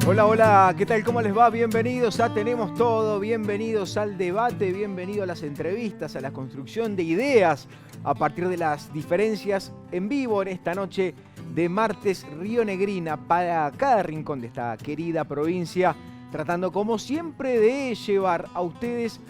Hola, hola, ¿qué tal? ¿Cómo les va? Bienvenidos a Tenemos Todo, bienvenidos al debate, bienvenidos a las entrevistas, a la construcción de ideas a partir de las diferencias en vivo en esta noche de martes rionegrina para cada rincón de esta querida provincia, tratando como siempre de llevar a ustedes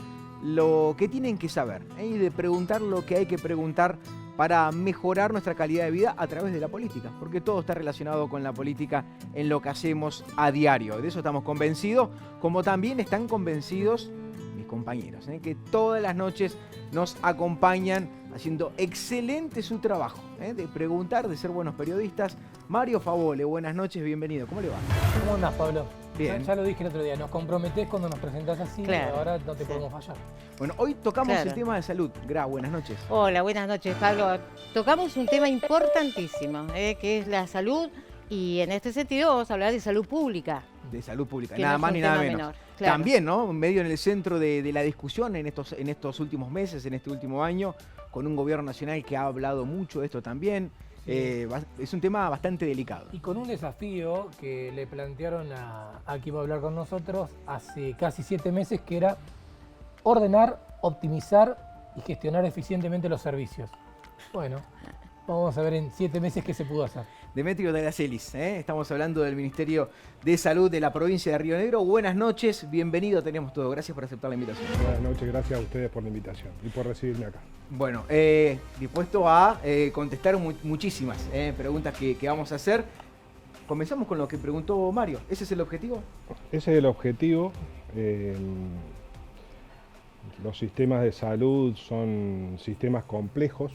lo que tienen que saber y de preguntar lo que hay que preguntar para mejorar nuestra calidad de vida a través de la política, porque todo está relacionado con la política en lo que hacemos a diario. De eso estamos convencidos, como también están convencidos mis compañeros, que todas las noches nos acompañan haciendo excelente su trabajo, de preguntar, de ser buenos periodistas. Mario Favole, buenas noches, bienvenido. ¿Cómo le va? ¿Cómo andás, Pablo? Bien. Ya lo dije el otro día, nos comprometés cuando nos presentás así, Claro, ahora no te sí. podemos fallar. Bueno, hoy tocamos Claro. el tema de salud. Gra, buenas noches. Hola, buenas noches, Pablo. Tocamos un tema importantísimo, que es la salud, y en este sentido vamos a hablar de salud pública. De salud pública, Que nada no es más un ni nada tema menos. menor, claro. También, ¿no? Medio en el centro de la discusión en estos últimos meses, en este último año, con un gobierno nacional que ha hablado mucho de esto también. Sí. Es un tema bastante delicado. Y con un desafío que le plantearon a quien va a hablar con nosotros hace casi 7 meses, que era ordenar, optimizar y gestionar eficientemente los servicios. Bueno, vamos a ver en 7 meses qué se pudo hacer. Demetrio de las Elis, estamos hablando del Ministerio de Salud de la provincia de Río Negro. Buenas noches, bienvenido, tenemos todo. Gracias por aceptar la invitación. Buenas noches, gracias a ustedes por la invitación y por recibirme acá. Bueno, dispuesto a contestar muchísimas preguntas que vamos a hacer. Comenzamos con lo que preguntó Mario. ¿Ese es el objetivo? Ese es el objetivo. Los sistemas de salud son sistemas complejos,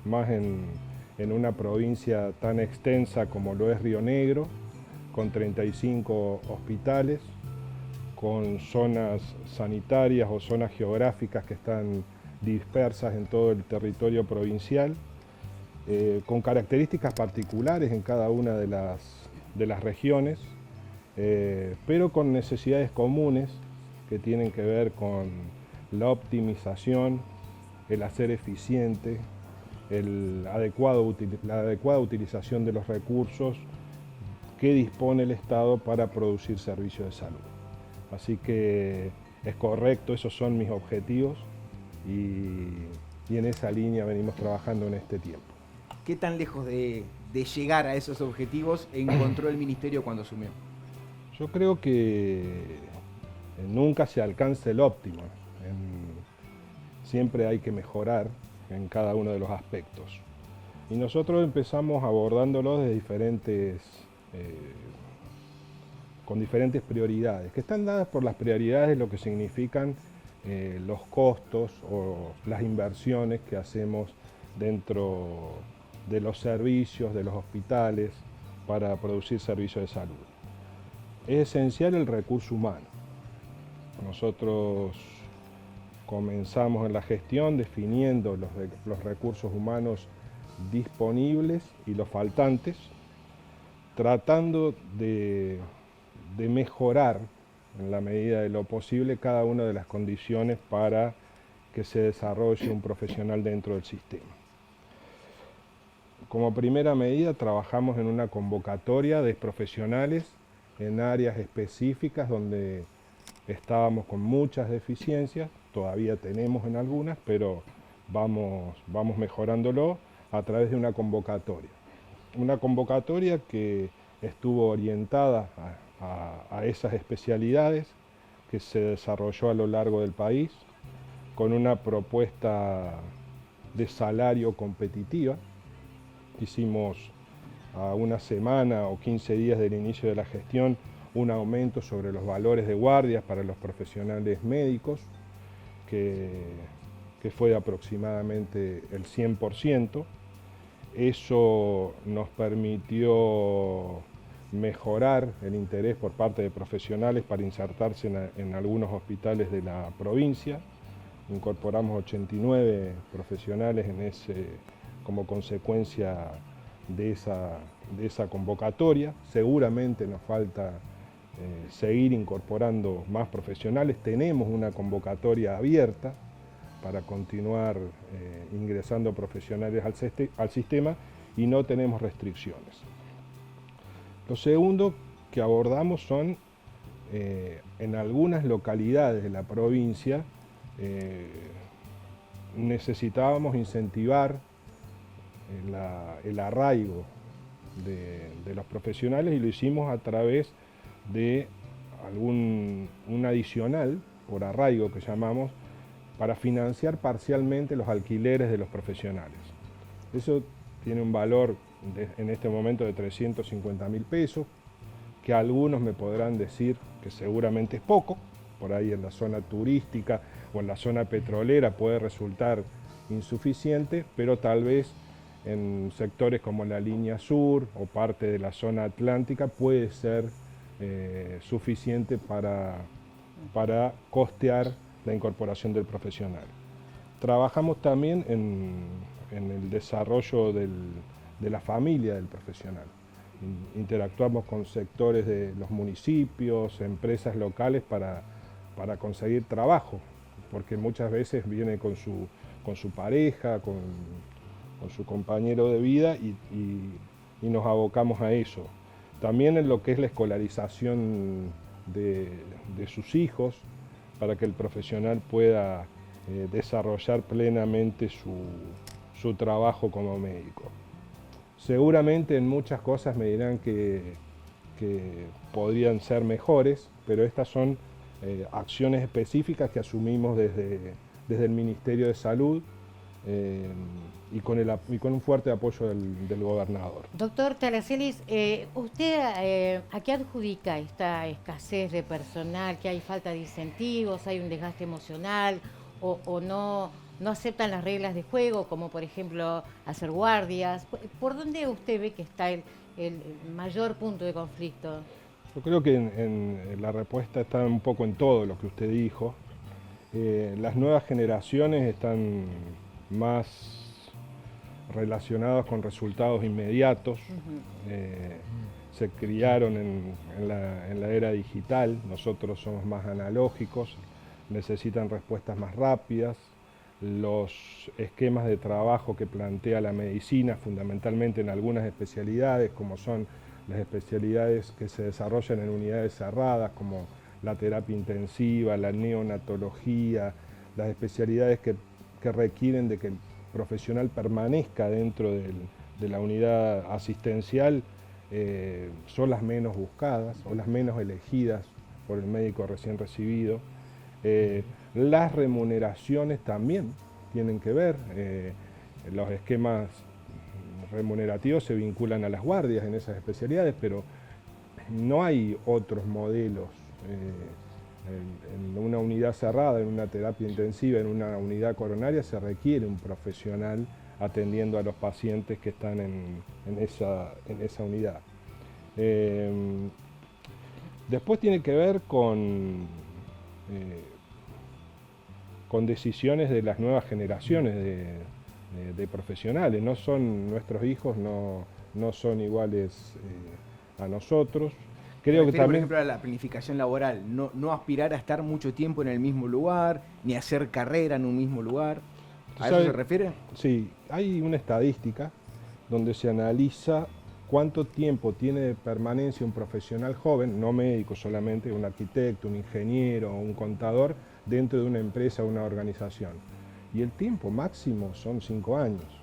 más en una provincia tan extensa como lo es Río Negro, con 35 hospitales, con zonas sanitarias o zonas geográficas que están dispersas en todo el territorio provincial, con características particulares en cada una de las regiones, pero con necesidades comunes que tienen que ver con la optimización, el hacer eficiente, la adecuada utilización de los recursos que dispone el Estado para producir servicios de salud. Así que es correcto, esos son mis objetivos y en esa línea venimos trabajando en este tiempo. ¿Qué tan lejos de llegar a esos objetivos encontró el Ministerio cuando asumió? Yo creo que nunca se alcanza el óptimo. Siempre hay que mejorar en cada uno de los aspectos. Y nosotros empezamos abordándolo de con diferentes prioridades, que están dadas por las prioridades de lo que significan los costos o las inversiones que hacemos dentro de los servicios, de los hospitales, para producir servicios de salud. Es esencial el recurso humano. Nosotros comenzamos en la gestión definiendo los recursos humanos disponibles y los faltantes, tratando de mejorar en la medida de lo posible cada una de las condiciones para que se desarrolle un profesional dentro del sistema. Como primera medida trabajamos en una convocatoria de profesionales en áreas específicas donde estábamos con muchas deficiencias, todavía tenemos en algunas, pero vamos mejorándolo a través de una convocatoria. Una convocatoria que estuvo orientada a esas especialidades, que se desarrolló a lo largo del país, con una propuesta de salario competitiva. Hicimos a una semana o 15 días del inicio de la gestión un aumento sobre los valores de guardias para los profesionales médicos, que fue de aproximadamente el 100%. Eso nos permitió mejorar el interés por parte de profesionales para insertarse en algunos hospitales de la provincia. Incorporamos 89 profesionales como consecuencia de esa convocatoria. Seguramente nos falta seguir incorporando más profesionales. Tenemos una convocatoria abierta para continuar ingresando profesionales al sistema y no tenemos restricciones. Lo segundo, que abordamos son, en algunas localidades de la provincia, necesitábamos incentivar el arraigo de los profesionales, y lo hicimos a través de un adicional por arraigo que llamamos, para financiar parcialmente los alquileres de los profesionales. Eso tiene un valor en este momento de 350.000 pesos, que algunos me podrán decir que seguramente es poco, por ahí en la zona turística o en la zona petrolera puede resultar insuficiente, pero tal vez en sectores como la línea sur o parte de la zona atlántica puede ser suficiente para costear la incorporación del profesional. Trabajamos también en el desarrollo de la familia del profesional. Interactuamos con sectores de los municipios, empresas locales para conseguir trabajo, porque muchas veces viene con su pareja, con su compañero de vida y nos abocamos a eso. También en lo que es la escolarización de sus hijos, para que el profesional pueda desarrollar plenamente su trabajo como médico. Seguramente en muchas cosas me dirán que podrían ser mejores, pero estas son acciones específicas que asumimos desde el Ministerio de Salud y con un fuerte apoyo del gobernador. Doctor Talacelis, ¿usted a qué adjudica esta escasez de personal? ¿Que hay falta de incentivos, hay un desgaste emocional o no aceptan las reglas de juego, como por ejemplo hacer guardias? ¿Por dónde usted ve que está el mayor punto de conflicto? Yo creo que en la respuesta está un poco en todo lo que usted dijo. Las nuevas generaciones están más relacionadas con resultados inmediatos. Se criaron en la era digital, nosotros somos más analógicos, necesitan respuestas más rápidas. Los esquemas de trabajo que plantea la medicina, fundamentalmente en algunas especialidades, como son las especialidades que se desarrollan en unidades cerradas, como la terapia intensiva, la neonatología, las especialidades que requieren de que el profesional permanezca dentro de la unidad asistencial, son las menos buscadas o las menos elegidas por el médico recién recibido. Las remuneraciones también tienen que ver, los esquemas remunerativos se vinculan a las guardias en esas especialidades, pero no hay otros modelos. En una unidad cerrada, en una terapia intensiva, en una unidad coronaria, se requiere un profesional atendiendo a los pacientes que están en esa unidad. Después tiene que ver con decisiones de las nuevas generaciones de profesionales. Nuestros hijos no son iguales a nosotros. Creo que también, por ejemplo, a la planificación laboral, no aspirar a estar mucho tiempo en el mismo lugar, ni hacer carrera en un mismo lugar. ¿A eso se refiere? Sí, hay una estadística donde se analiza cuánto tiempo tiene de permanencia un profesional joven, no médico solamente, un arquitecto, un ingeniero, un contador, dentro de una empresa o una organización. Y el tiempo máximo son 5 años.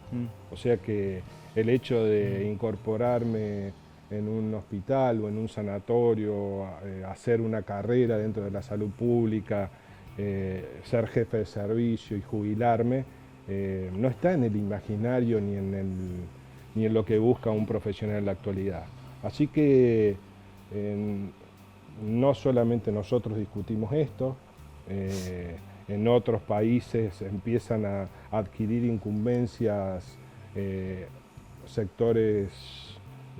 O sea que el hecho de incorporarme en un hospital o en un sanatorio, hacer una carrera dentro de la salud pública, ser jefe de servicio y jubilarme, no está en el imaginario ni en lo que busca un profesional en la actualidad. Así que no solamente nosotros discutimos esto, en otros países empiezan a adquirir incumbencias sectores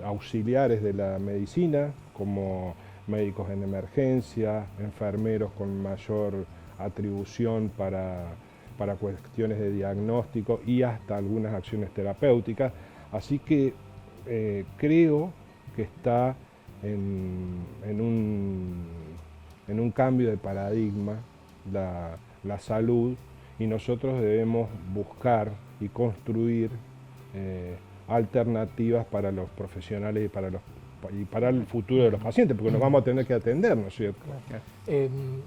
auxiliares de la medicina, como médicos en emergencia, enfermeros con mayor atribución para cuestiones de diagnóstico y hasta algunas acciones terapéuticas. Así que creo que está en un cambio de paradigma la salud, y nosotros debemos buscar y construir alternativas para los profesionales y para el futuro de los pacientes, porque nos vamos a tener que atender, ¿no es cierto?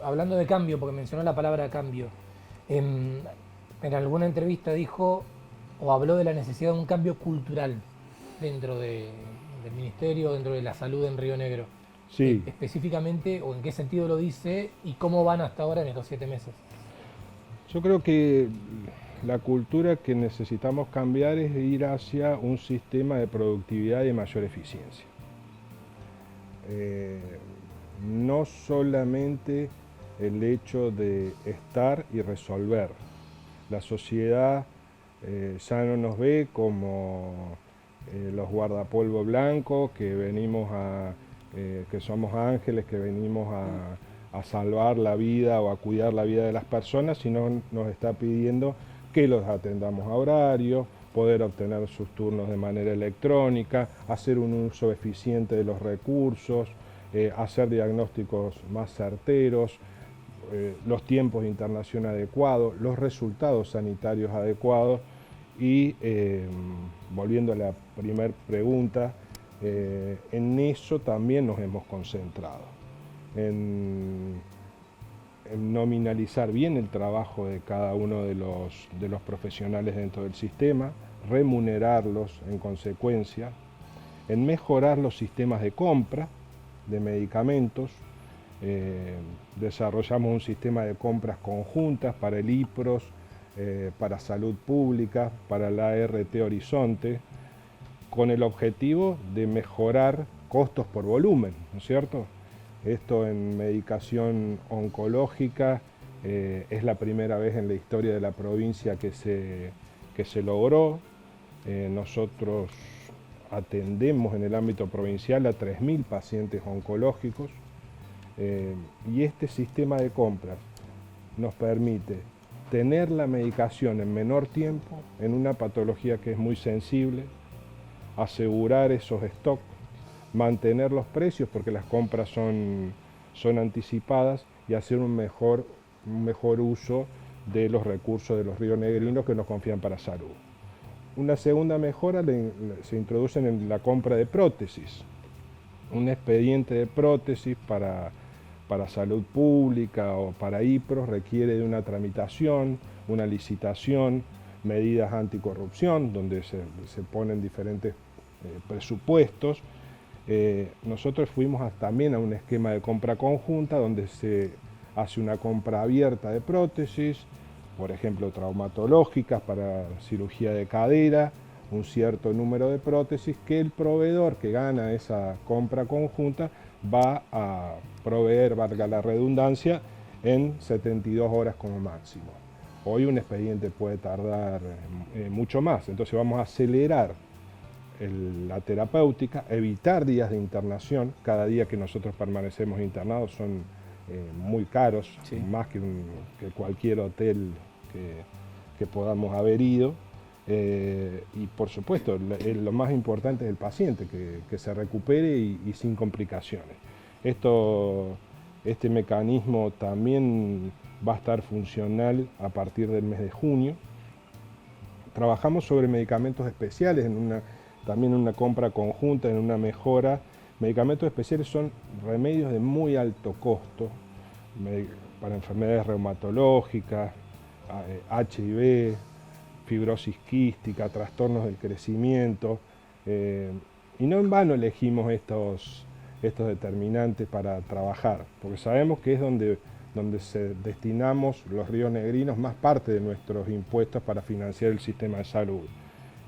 Hablando de cambio, porque mencionó la palabra cambio, en alguna entrevista dijo o habló de la necesidad de un cambio cultural dentro del Ministerio, dentro de la salud en Río Negro. Sí. Específicamente, o en qué sentido lo dice, y cómo van hasta ahora en estos 7 meses. Yo creo que la cultura que necesitamos cambiar es ir hacia un sistema de productividad y de mayor eficiencia. No solamente el hecho de estar y resolver. La sociedad ya no nos ve como los guardapolvo blancos, que venimos que somos ángeles, que venimos a salvar la vida o a cuidar la vida de las personas, sino nos está pidiendo que los atendamos a horario, poder obtener sus turnos de manera electrónica, hacer un uso eficiente de los recursos, hacer diagnósticos más certeros, los tiempos de internación adecuados, los resultados sanitarios adecuados y, volviendo a la primera pregunta, en eso también nos hemos concentrado, en nominalizar bien el trabajo de cada uno de los profesionales dentro del sistema, remunerarlos en consecuencia, en mejorar los sistemas de compra de medicamentos. Desarrollamos un sistema de compras conjuntas para el IPROS, para Salud Pública, para la ART Horizonte, con el objetivo de mejorar costos por volumen, ¿no es cierto? Esto en medicación oncológica es la primera vez en la historia de la provincia que se logró. Nosotros atendemos en el ámbito provincial a 3.000 pacientes oncológicos y este sistema de compras nos permite tener la medicación en menor tiempo en una patología que es muy sensible, asegurar esos stocks, mantener los precios porque las compras son anticipadas y hacer un mejor uso de los recursos de los rionegrinos que nos confían para salud. Una segunda mejora se introduce en la compra de prótesis. Un expediente de prótesis para salud pública o para IPROS requiere de una tramitación, una licitación, medidas anticorrupción, donde se ponen diferentes presupuestos. Nosotros fuimos también a un esquema de compra conjunta donde se hace una compra abierta de prótesis, por ejemplo traumatológicas para cirugía de cadera, un cierto número de prótesis que el proveedor que gana esa compra conjunta va a proveer, valga la redundancia, en 72 horas como máximo. Hoy un expediente puede tardar mucho más, entonces vamos a acelerar la terapéutica, evitar días de internación. Cada día que nosotros permanecemos internados son muy caros, sí, más que cualquier hotel que podamos haber ido. Y por supuesto, lo más importante es el paciente, que se recupere y sin complicaciones. Este mecanismo también va a estar funcional a partir del mes de junio. Trabajamos sobre medicamentos especiales, también en una compra conjunta, en una mejora. Medicamentos especiales son remedios de muy alto costo para enfermedades reumatológicas, HIV, fibrosis quística, trastornos del crecimiento, y no en vano elegimos estos determinantes para trabajar, porque sabemos que es donde destinamos los rionegrinos más parte de nuestros impuestos para financiar el sistema de salud.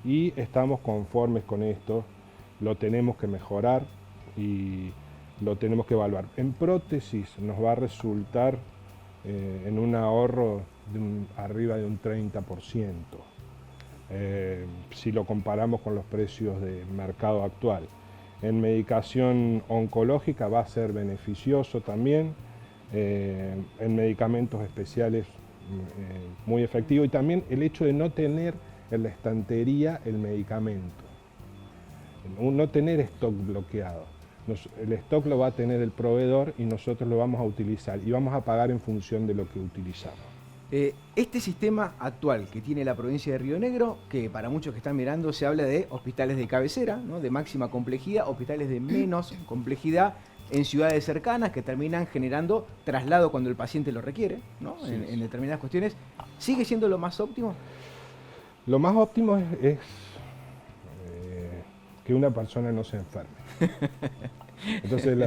Y estamos conformes con esto, lo tenemos que mejorar y lo tenemos que evaluar. En prótesis nos va a resultar en un ahorro arriba de un 30%. Si lo comparamos con los precios de mercado actual. En medicación oncológica va a ser beneficioso también, en medicamentos especiales muy efectivo, y también el hecho de no tener en la estantería el medicamento, no tener stock bloqueado. El stock lo va a tener el proveedor y nosotros lo vamos a utilizar y vamos a pagar en función de lo que utilizamos. Este sistema actual que tiene la provincia de Río Negro, que para muchos que están mirando se habla de hospitales de cabecera, ¿no?, de máxima complejidad, hospitales de menos complejidad en ciudades cercanas que terminan generando traslado cuando el paciente lo requiere, ¿no?, Sí. en determinadas cuestiones, ¿sigue siendo lo más óptimo? Lo más óptimo es que una persona no se enferme. Entonces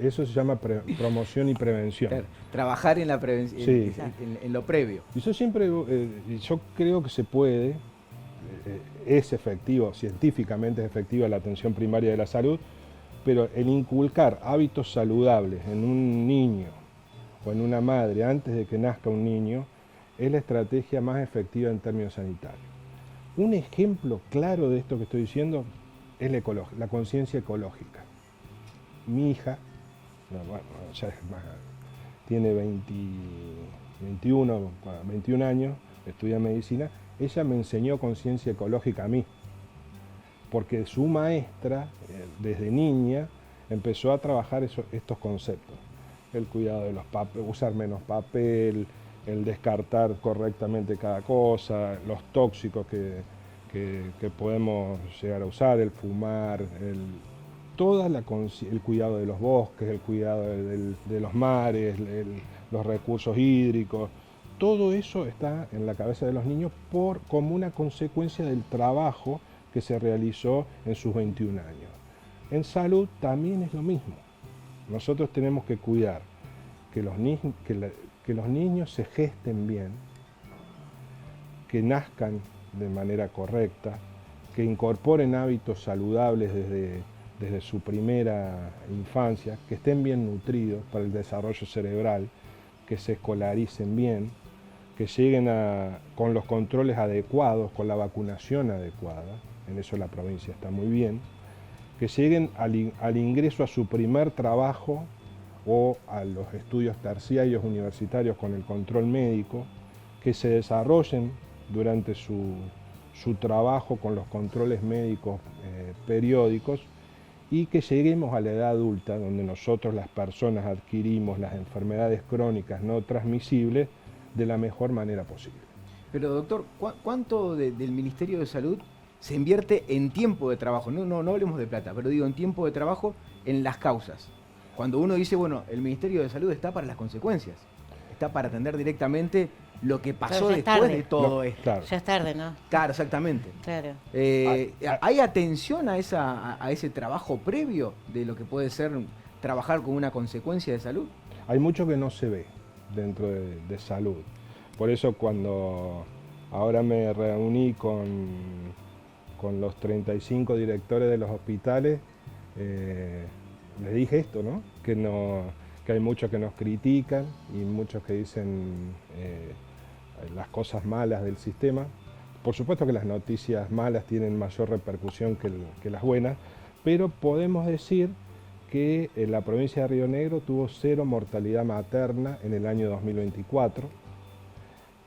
eso se llama promoción y prevención. Claro, trabajar en la prevención, Sí. en lo previo. Y yo creo que se puede, es efectivo, científicamente es efectiva la atención primaria de la salud, pero el inculcar hábitos saludables en un niño o en una madre antes de que nazca un niño es la estrategia más efectiva en términos sanitarios. Un ejemplo claro de esto que estoy diciendo es la conciencia ecológica. Mi hija, ya es más, tiene 21 años, estudia medicina, ella me enseñó conciencia ecológica a mí, porque su maestra, desde niña, empezó a trabajar estos conceptos. El cuidado de los papeles, usar menos papel, el descartar correctamente cada cosa, los tóxicos que podemos llegar a usar, el fumar, el cuidado de los bosques, el cuidado de los mares, los recursos hídricos. Todo eso está en la cabeza de los niños como una consecuencia del trabajo que se realizó en sus 21 años. En salud también es lo mismo. Nosotros tenemos que cuidar que los niños se gesten bien, que nazcan de manera correcta, que incorporen hábitos saludables desde su primera infancia, que estén bien nutridos para el desarrollo cerebral, que se escolaricen bien, que lleguen con los controles adecuados, con la vacunación adecuada, en eso la provincia está muy bien, que lleguen al ingreso a su primer trabajo o a los estudios terciarios universitarios con el control médico, que se desarrollen durante su trabajo con los controles médicos periódicos y que lleguemos a la edad adulta, donde nosotros las personas adquirimos las enfermedades crónicas no transmisibles de la mejor manera posible. Pero doctor, ¿cuánto del Ministerio de Salud se invierte en tiempo de trabajo? No hablemos de plata, pero digo en tiempo de trabajo en las causas. Cuando uno dice, bueno, el Ministerio de Salud está para las consecuencias, está para atender directamente lo que pasó después de todo esto. Claro. Ya es tarde, ¿no? Claro, exactamente. Claro. ¿Hay atención a ese trabajo previo de lo que puede ser trabajar con una consecuencia de salud? Hay mucho que no se ve dentro de salud. Por eso cuando ahora me reuní con los 35 directores de los hospitales, les dije esto, ¿no? Que hay muchos que nos critican y muchos que dicen las cosas malas del sistema. Por supuesto que las noticias malas tienen mayor repercusión que las buenas, pero podemos decir que la provincia de Río Negro tuvo 0 mortalidad materna en el año 2024,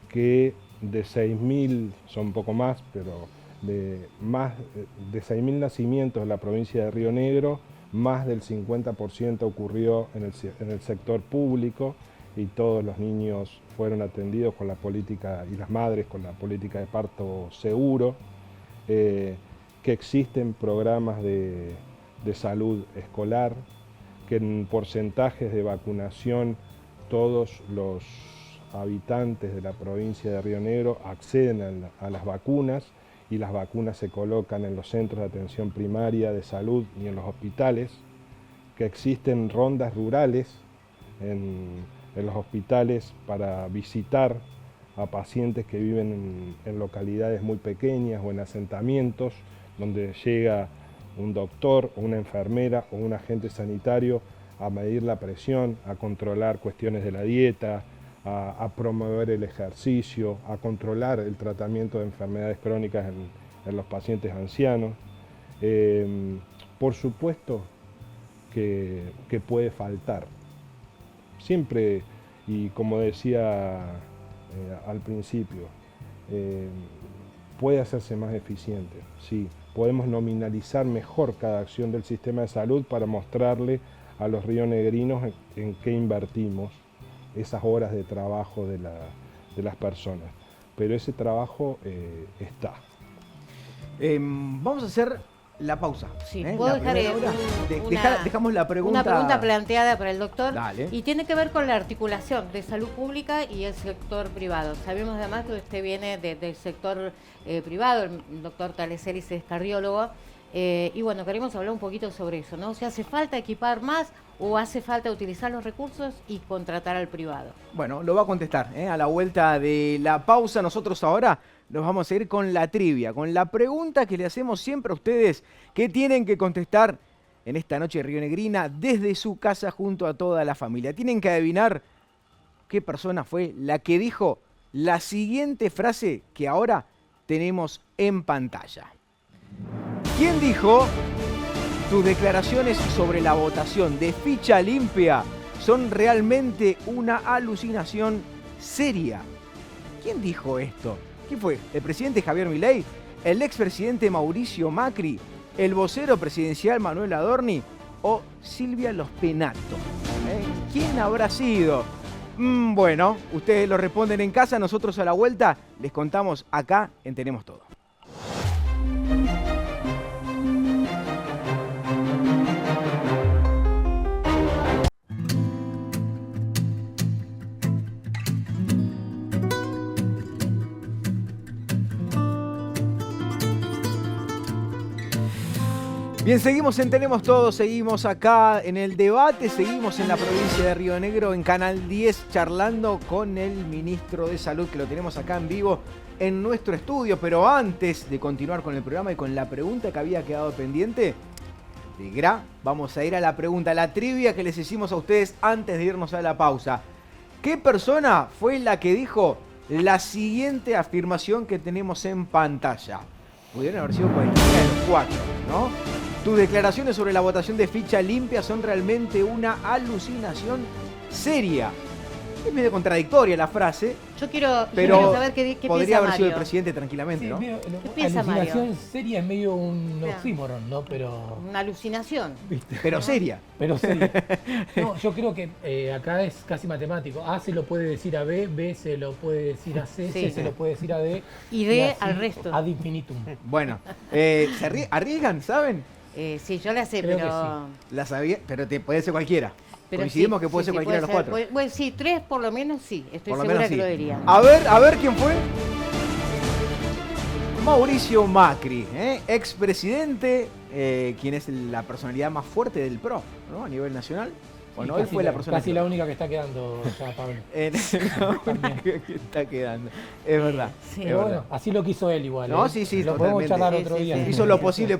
que de 6.000, son un poco más, pero de 6.000 nacimientos en la provincia de Río Negro, más del 50% ocurrió en el sector público y todos los niños fueron atendidos con la política, y las madres con la política de parto seguro, que existen programas de salud escolar, que en porcentajes de vacunación todos los habitantes de la provincia de Río Negro acceden a las vacunas y las vacunas se colocan en los centros de atención primaria de salud y en los hospitales, que existen rondas rurales en los hospitales para visitar a pacientes que viven en localidades muy pequeñas o en asentamientos, donde llega un doctor o una enfermera o un agente sanitario a medir la presión, a controlar cuestiones de la dieta, a promover el ejercicio, a controlar el tratamiento de enfermedades crónicas en los pacientes ancianos. Por supuesto que puede faltar. Siempre, y como decía al principio, puede hacerse más eficiente, sí. Podemos nominalizar mejor cada acción del sistema de salud para mostrarle a los rionegrinos en qué invertimos esas horas de trabajo de las personas. Pero ese trabajo está. Vamos a hacer la pausa. Sí, ¿eh? puedo La dejar primera hora. Dejamos la pregunta. una pregunta planteada para el doctor. Dale. Y tiene que ver con la articulación de salud pública y el sector privado. Sabemos además que usted viene del sector privado, el doctor Taleselis es cardiólogo. Y bueno, queremos hablar un poquito sobre eso, ¿no? O sea, ¿hace falta equipar más o hace falta utilizar los recursos y contratar al privado? Bueno, lo va a contestar a la vuelta de la pausa. Nosotros ahora nos vamos a ir con la trivia, con la pregunta que le hacemos siempre a ustedes que tienen que contestar en esta noche rionegrina desde su casa junto a toda la familia. Tienen que adivinar qué persona fue la que dijo la siguiente frase que ahora tenemos en pantalla. ¿Quién dijo: tus declaraciones sobre la votación de ficha limpia son realmente una alucinación seria? ¿Quién dijo esto? ¿Quién fue? ¿El presidente Javier Milei? ¿El expresidente Mauricio Macri? ¿El vocero presidencial Manuel Adorni? ¿O Silvia Los Penato? ¿Quién habrá sido? Bueno, ustedes lo responden en casa, nosotros a la vuelta les contamos acá en Tenemos Todo. Bien, seguimos en Tenemos Todo, seguimos acá en el debate, seguimos en la provincia de Río Negro, en Canal 10, charlando con el ministro de Salud, que lo tenemos acá en vivo en nuestro estudio. Pero antes de continuar con el programa y con la pregunta que había quedado pendiente, de Gra, vamos a ir a la pregunta, la trivia que les hicimos a ustedes antes de irnos a la pausa. ¿Qué persona fue la que dijo la siguiente afirmación que tenemos en pantalla? Pudieron haber sido cualquiera de los cuatro, ¿no? Tus declaraciones sobre la votación de ficha limpia son realmente una alucinación seria. Es medio contradictoria la frase, Yo quiero pero saber qué podría piensa haber sido el Mario. presidente tranquilamente, ¿no? Medio, ¿Qué piensa alucinación Mario? seria es medio un Claro. oxímoron, ¿no? Pero, Una alucinación. ¿viste? Pero seria. Pero seria. No, yo creo que acá es casi matemático. A se lo puede decir a B, B se lo puede decir a C, Sí. C se lo puede decir a D. Y D así al resto. Ad infinitum. Bueno, ¿se arriesgan, saben? Sí, yo la sé, Creo pero... La sabía, pero puede ser cualquiera. pero Coincidimos sí, que puede sí, ser sí, cualquiera de los cuatro. Bueno, sí, 3 por lo menos sí. Estoy Por lo segura menos que sí. lo dirían. A ver quién fue. Mauricio Macri, expresidente, quien es la personalidad más fuerte del PRO, ¿no? A nivel nacional. Bueno, Y hoy fue la persona casi que- la única que está quedando ya, Pablo. La única que está quedando. Es verdad. Sí. es Pero verdad. bueno, así lo quiso él igual. No, ¿eh? sí, lo totalmente. podemos charlar Sí, otro sí, día. sí. Hizo lo posible,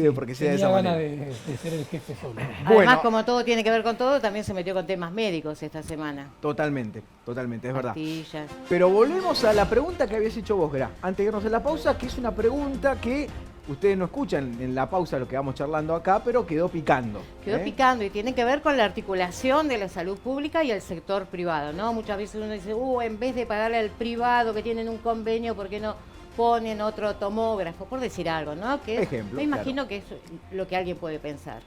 Sí, porque sea de tenía esa ganas manera. de ser el jefe solo. Además, Bueno. como todo tiene que ver con todo, también se metió con temas médicos esta semana. Totalmente, es verdad. Pastillas. Pero volvemos a la pregunta que habías hecho vos, Gra, antes de irnos a la pausa, que es una pregunta que ustedes no escuchan en la pausa lo que vamos charlando acá, pero quedó picando. Quedó picando y tiene que ver con la articulación de la salud pública y el sector privado, ¿no? Muchas veces uno dice, en vez de pagarle al privado que tienen un convenio, ¿por qué no ponen otro tomógrafo? Por decir algo, ¿no? Que Ejemplo, me imagino que es lo que alguien puede pensar.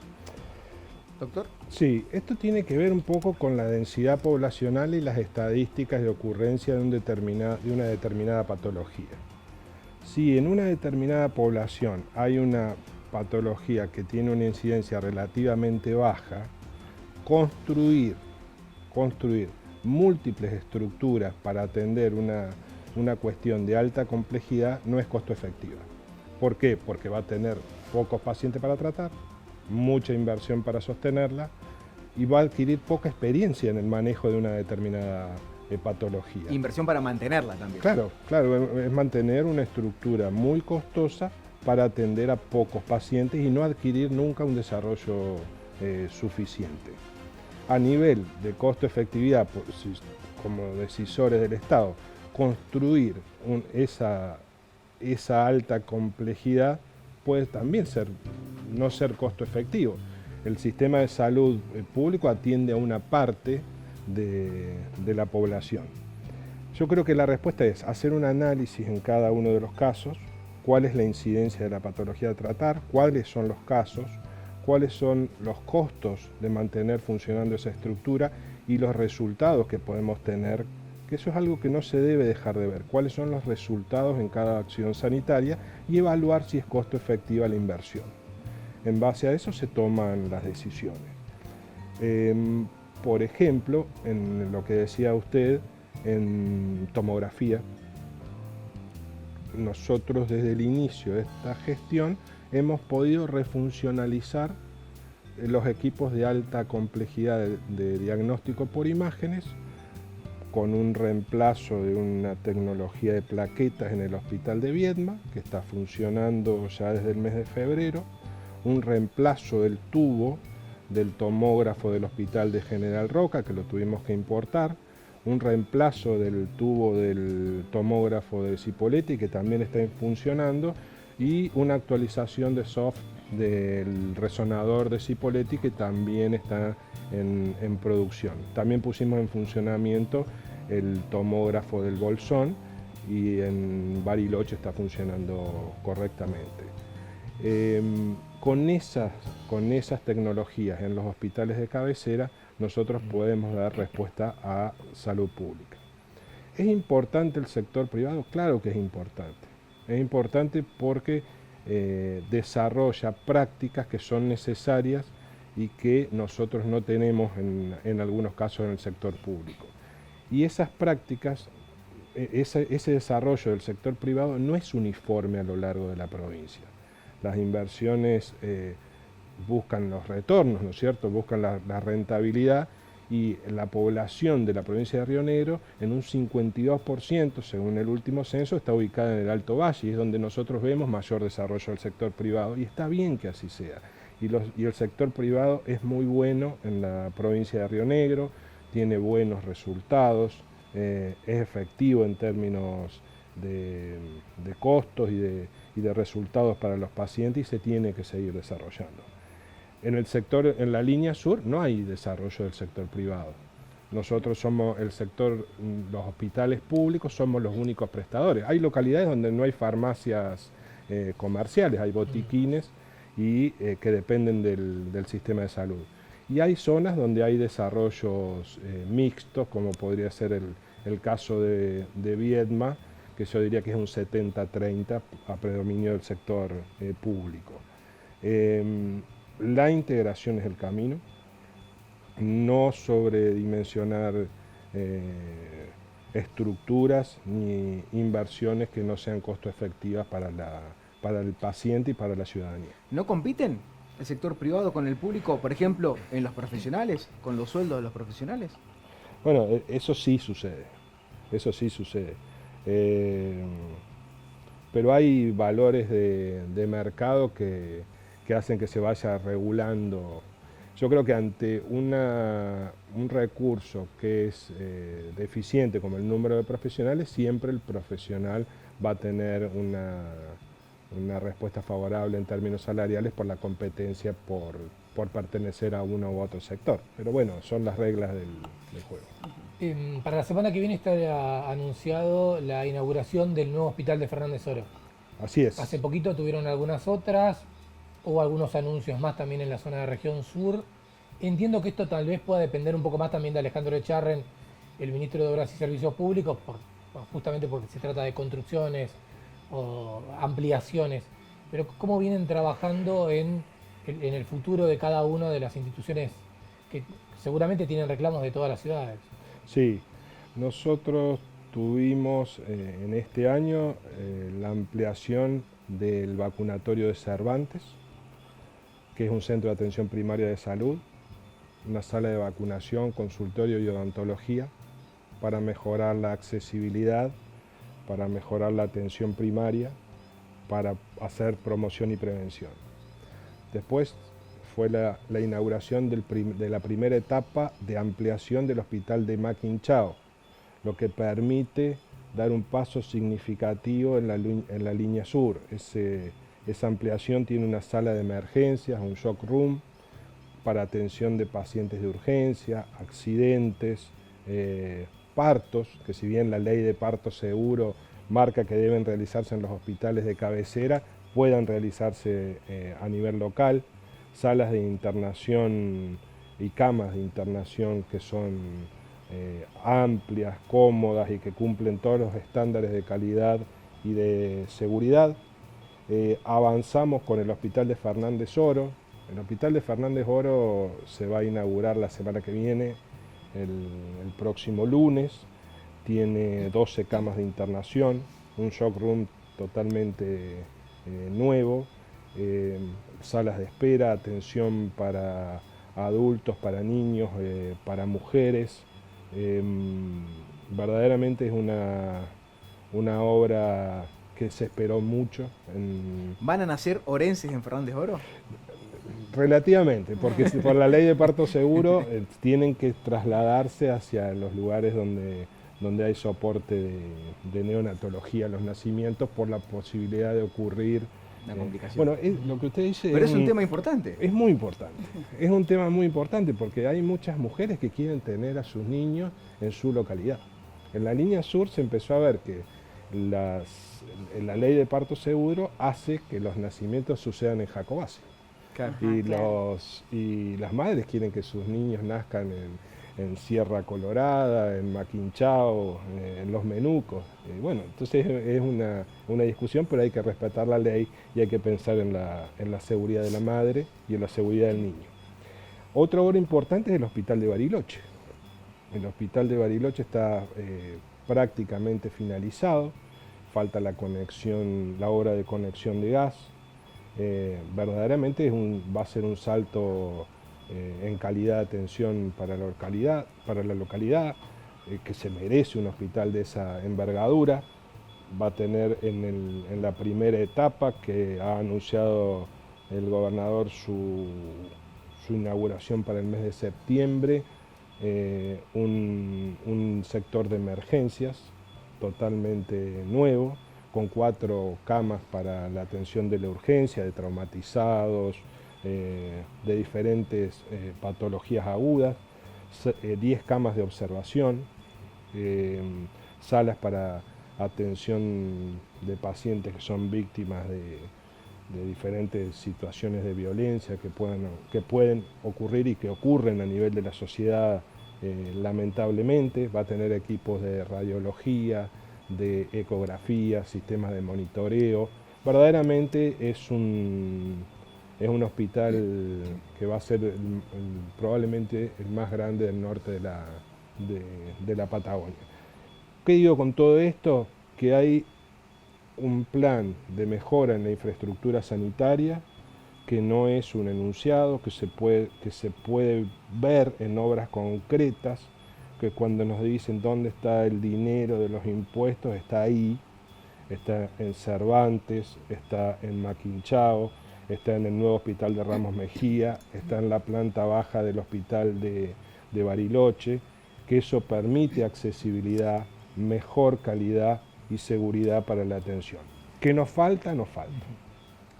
Doctor. Sí, esto tiene que ver un poco con la densidad poblacional y las estadísticas de ocurrencia de una determinada patología. Si en una determinada población hay una patología que tiene una incidencia relativamente baja, construir múltiples estructuras para atender una cuestión de alta complejidad no es costo efectiva. ¿Por qué? Porque va a tener pocos pacientes para tratar, mucha inversión para sostenerla y va a adquirir poca experiencia en el manejo de una determinada patología. Inversión para mantenerla también. Claro, es mantener una estructura muy costosa para atender a pocos pacientes y no adquirir nunca un desarrollo suficiente. A nivel de costo-efectividad, como decisores del Estado, construir esa alta complejidad puede también no ser costo efectivo. El sistema de salud público atiende a una parte de la población. Yo creo que la respuesta es hacer un análisis en cada uno de los casos, cuál es la incidencia de la patología a tratar, cuáles son los casos, cuáles son los costos de mantener funcionando esa estructura y los resultados que podemos tener que eso es algo que no se debe dejar de ver, cuáles son los resultados en cada acción sanitaria y evaluar si es costo efectiva la inversión. En base a eso se toman las decisiones. Por ejemplo, en lo que decía usted, en tomografía, nosotros desde el inicio de esta gestión hemos podido refuncionalizar los equipos de alta complejidad de diagnóstico por imágenes con un reemplazo de una tecnología de plaquetas en el hospital de Viedma, que está funcionando ya desde el mes de febrero, un reemplazo del tubo del tomógrafo del hospital de General Roca, que lo tuvimos que importar, un reemplazo del tubo del tomógrafo de Cipolletti, que también está funcionando, y una actualización de software del resonador de Cipolletti, que también está en producción. También pusimos en funcionamiento el tomógrafo del Bolsón y en Bariloche está funcionando correctamente. Con esas tecnologías en los hospitales de cabecera nosotros podemos dar respuesta a salud pública. ¿Es importante el sector privado? Claro que es importante. Es importante porque desarrolla prácticas que son necesarias y que nosotros no tenemos en algunos casos en el sector público. Y esas prácticas, ese desarrollo del sector privado no es uniforme a lo largo de la provincia. Las inversiones buscan los retornos, ¿no es cierto? Buscan la rentabilidad, y la población de la provincia de Río Negro en un 52%, según el último censo, está ubicada en el Alto Valle, y es donde nosotros vemos mayor desarrollo del sector privado, y está bien que así sea. Y el sector privado es muy bueno en la provincia de Río Negro, tiene buenos resultados, es efectivo en términos de costos y de resultados para los pacientes, y se tiene que seguir desarrollando. En la línea sur no hay desarrollo del sector privado. Nosotros somos el sector, los hospitales públicos somos los únicos prestadores. Hay localidades donde no hay farmacias comerciales, hay botiquines y que dependen del sistema de salud. Y hay zonas donde hay desarrollos mixtos, como podría ser el caso de Viedma, que yo diría que es un 70-30 a predominio del sector público. La integración es el camino, no sobredimensionar estructuras ni inversiones que no sean costo efectivas para el paciente y para la ciudadanía. ¿No compiten el sector privado con el público, por ejemplo, en los profesionales, con los sueldos de los profesionales? Bueno, eso sí sucede, eso sí sucede. Pero hay valores de mercado que hacen que se vaya regulando. Yo creo que ante un recurso que es deficiente como el número de profesionales, siempre el profesional va a tener una respuesta favorable en términos salariales por la competencia por pertenecer a uno u otro sector. Pero bueno, son las reglas del juego. Para la semana que viene está anunciado la inauguración del nuevo hospital de Fernández Oro. Así es. Hace poquito tuvieron algunas otras, hubo algunos anuncios más también en la zona de región sur. Entiendo que esto tal vez pueda depender un poco más también de Alejandro Echarren, el ministro de Obras y Servicios Públicos, justamente porque se trata de construcciones o ampliaciones. Pero ¿cómo vienen trabajando en el futuro de cada una de las instituciones que seguramente tienen reclamos de todas las ciudades? Sí, nosotros tuvimos en este año la ampliación del vacunatorio de Cervantes, que es un centro de atención primaria de salud, una sala de vacunación, consultorio y odontología, para mejorar la accesibilidad, para mejorar la atención primaria, para hacer promoción y prevención. Después fue la inauguración de la primera etapa de ampliación del hospital de Maquinchao, lo que permite dar un paso significativo en la línea sur. Esa ampliación tiene una sala de emergencias, un shock room, para atención de pacientes de urgencia, accidentes, partos, que si bien la ley de parto seguro marca que deben realizarse en los hospitales de cabecera, puedan realizarse a nivel local, salas de internación y camas de internación que son amplias, cómodas y que cumplen todos los estándares de calidad y de seguridad. Avanzamos con el Hospital de Fernández Oro. El Hospital de Fernández Oro se va a inaugurar la semana que viene, el próximo lunes. Tiene 12 camas de internación, un shock room totalmente nuevo, salas de espera, atención para adultos, para niños, para mujeres. Verdaderamente es una obra que se esperó mucho. ¿Van a nacer orenses en Fernández Oro? Relativamente, porque por la ley de parto seguro tienen que trasladarse hacia los lugares donde hay soporte de neonatología a los nacimientos por la posibilidad de ocurrir una complicación. Bueno, lo que usted dice... Pero es un tema importante. Es muy importante. Es un tema muy importante porque hay muchas mujeres que quieren tener a sus niños en su localidad. En la línea sur se empezó a ver que la ley de parto seguro hace que los nacimientos sucedan en Jacobacci. Claro. Y las madres quieren que sus niños nazcan en Sierra Colorada, en Maquinchao, en Los Menucos. Bueno, entonces es una discusión, pero hay que respetar la ley y hay que pensar en la seguridad de la madre y en la seguridad del niño. Otra obra importante es el Hospital de Bariloche. El Hospital de Bariloche está prácticamente finalizado, falta la obra de conexión de gas. Verdaderamente va a ser un salto en calidad de atención para la localidad, que se merece un hospital de esa envergadura. Va a tener en la primera etapa, que ha anunciado el gobernador su inauguración para el mes de septiembre, un sector de emergencias totalmente nuevo, con 4 camas para la atención de la urgencia, de traumatizados, de diferentes patologías agudas, 10 camas de observación, salas para atención de pacientes que son víctimas de diferentes situaciones de violencia que pueden ocurrir y que ocurren a nivel de la sociedad lamentablemente. Va a tener equipos de radiología, de ecografía, sistemas de monitoreo. Verdaderamente es un hospital que va a ser probablemente el más grande del norte de la Patagonia. ¿Qué digo con todo esto? Que hay un plan de mejora en la infraestructura sanitaria que no es un enunciado, que se puede ver en obras concretas, que cuando nos dicen dónde está el dinero de los impuestos, está ahí, está en Cervantes, está en Maquinchao, está en el nuevo hospital de Ramos Mejía, está en la planta baja del hospital de Bariloche, que eso permite accesibilidad, mejor calidad y seguridad para la atención. ¿Qué nos falta? Nos falta.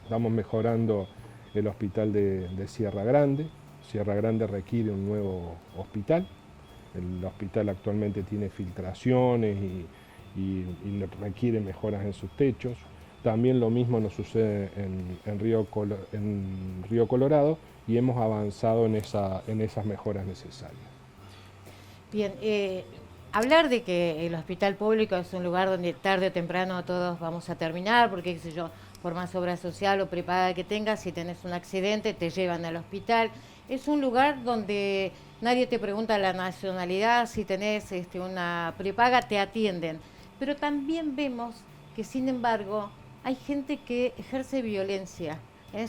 Estamos mejorando el hospital de Sierra Grande. Sierra Grande requiere un nuevo hospital. El hospital actualmente tiene filtraciones y requiere mejoras en sus techos. También lo mismo nos sucede en Río Colorado y hemos avanzado en esas mejoras necesarias. Bien, hablar de que el hospital público es un lugar donde tarde o temprano todos vamos a terminar, porque qué sé yo, por más obra social o prepaga que tengas, si tenés un accidente te llevan al hospital. Es un lugar donde nadie te pregunta la nacionalidad, si tenés una prepaga te atienden. Pero también vemos que, sin embargo, hay gente que ejerce violencia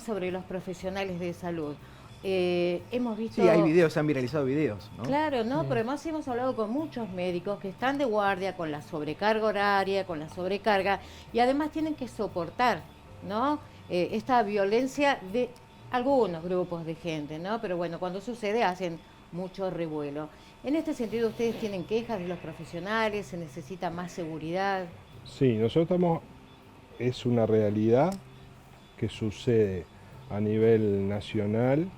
sobre los profesionales de salud. Hemos visto... Sí, hay videos, se han viralizado videos, ¿no? Claro, ¿no? Pero además hemos hablado con muchos médicos que están de guardia con la sobrecarga horaria, con la sobrecarga, y además tienen que soportar, ¿no? Esta violencia de algunos grupos de gente, ¿no? Pero bueno, cuando sucede hacen mucho revuelo. En este sentido, ¿ustedes tienen quejas de los profesionales? ¿Se necesita más seguridad? Sí, nosotros es una realidad que sucede a nivel nacional,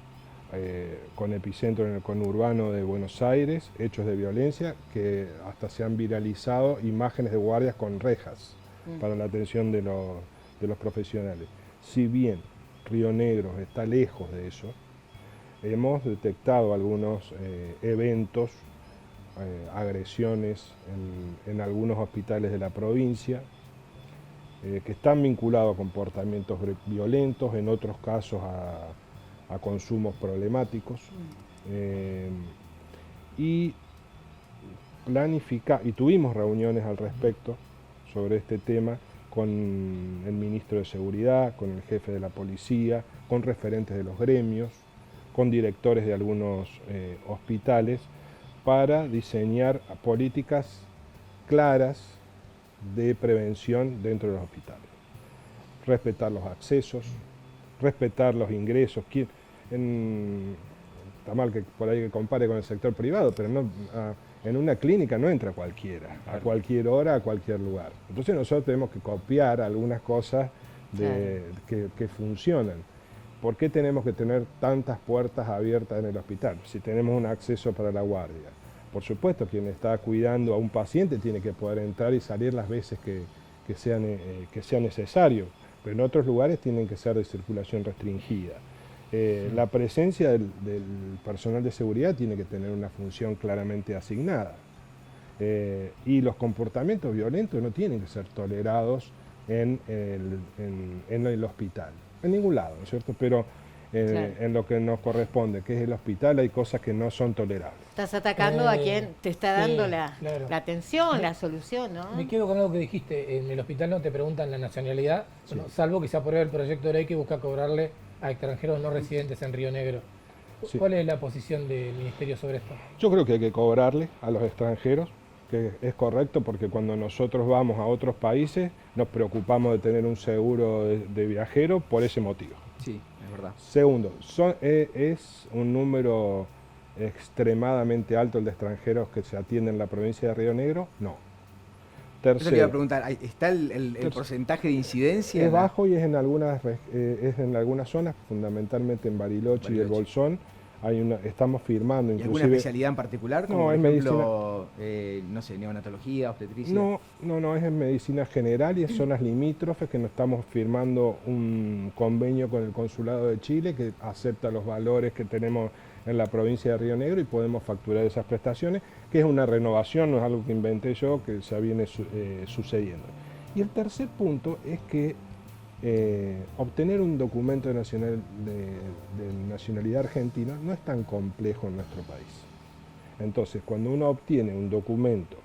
con epicentro en el conurbano de Buenos Aires, hechos de violencia que hasta se han viralizado imágenes de guardias con rejas para la atención de los profesionales. Si bien Río Negro está lejos de eso, hemos detectado algunos eventos agresiones en algunos hospitales de la provincia, que están vinculados a comportamientos violentos, en otros casos a consumos problemáticos. Y tuvimos reuniones al respecto sobre este tema con el ministro de Seguridad, con el jefe de la policía, con referentes de los gremios, con directores de algunos hospitales, para diseñar políticas claras de prevención dentro de los hospitales. Respetar los accesos, respetar los ingresos. Está mal que por ahí que compare con el sector privado, pero en una clínica no entra cualquiera, a cualquier hora, a cualquier lugar. Entonces nosotros tenemos que copiar algunas cosas que funcionan. ¿Por qué tenemos que tener tantas puertas abiertas en el hospital? Si tenemos un acceso para la guardia. Por supuesto, quien está cuidando a un paciente tiene que poder entrar y salir las veces que sea necesario, pero en otros lugares tienen que ser de circulación restringida. La presencia del personal de seguridad tiene que tener una función claramente asignada. Y los comportamientos violentos no tienen que ser tolerados en el hospital, en ningún lado, ¿no es cierto? Pero en lo que nos corresponde, que es el hospital, hay cosas que no son tolerables. Estás atacando a quien te está dando la atención, la solución, ¿no? Me quedo con algo que dijiste, en el hospital no te preguntan la nacionalidad, bueno, salvo que se apruebe el proyecto de ley que busca cobrarle a extranjeros no residentes en Río Negro. ¿Cuál es la posición del Ministerio sobre esto? Yo creo que hay que cobrarle a los extranjeros, que es correcto, porque cuando nosotros vamos a otros países nos preocupamos de tener un seguro de viajero por ese motivo. Sí, es verdad. Segundo, ¿es un número extremadamente alto el de extranjeros que se atienden en la provincia de Río Negro? No. Tercero, Eso te iba a preguntar, ¿está el porcentaje de incidencia? Es bajo y es en algunas zonas, fundamentalmente en Bariloche y el Bolsón. Estamos firmando ¿Y inclusive... alguna especialidad en particular? Como No, por es ejemplo, no sé, neonatología, obstetricia. No, es en medicina general y en zonas limítrofes, que nos estamos firmando un convenio con el Consulado de Chile que acepta los valores que tenemos en la provincia de Río Negro y podemos facturar esas prestaciones, que es una renovación, no es algo que inventé yo, que ya viene sucediendo. Y el tercer punto es que obtener un documento de nacionalidad argentina no es tan complejo en nuestro país. Entonces, cuando uno obtiene un documento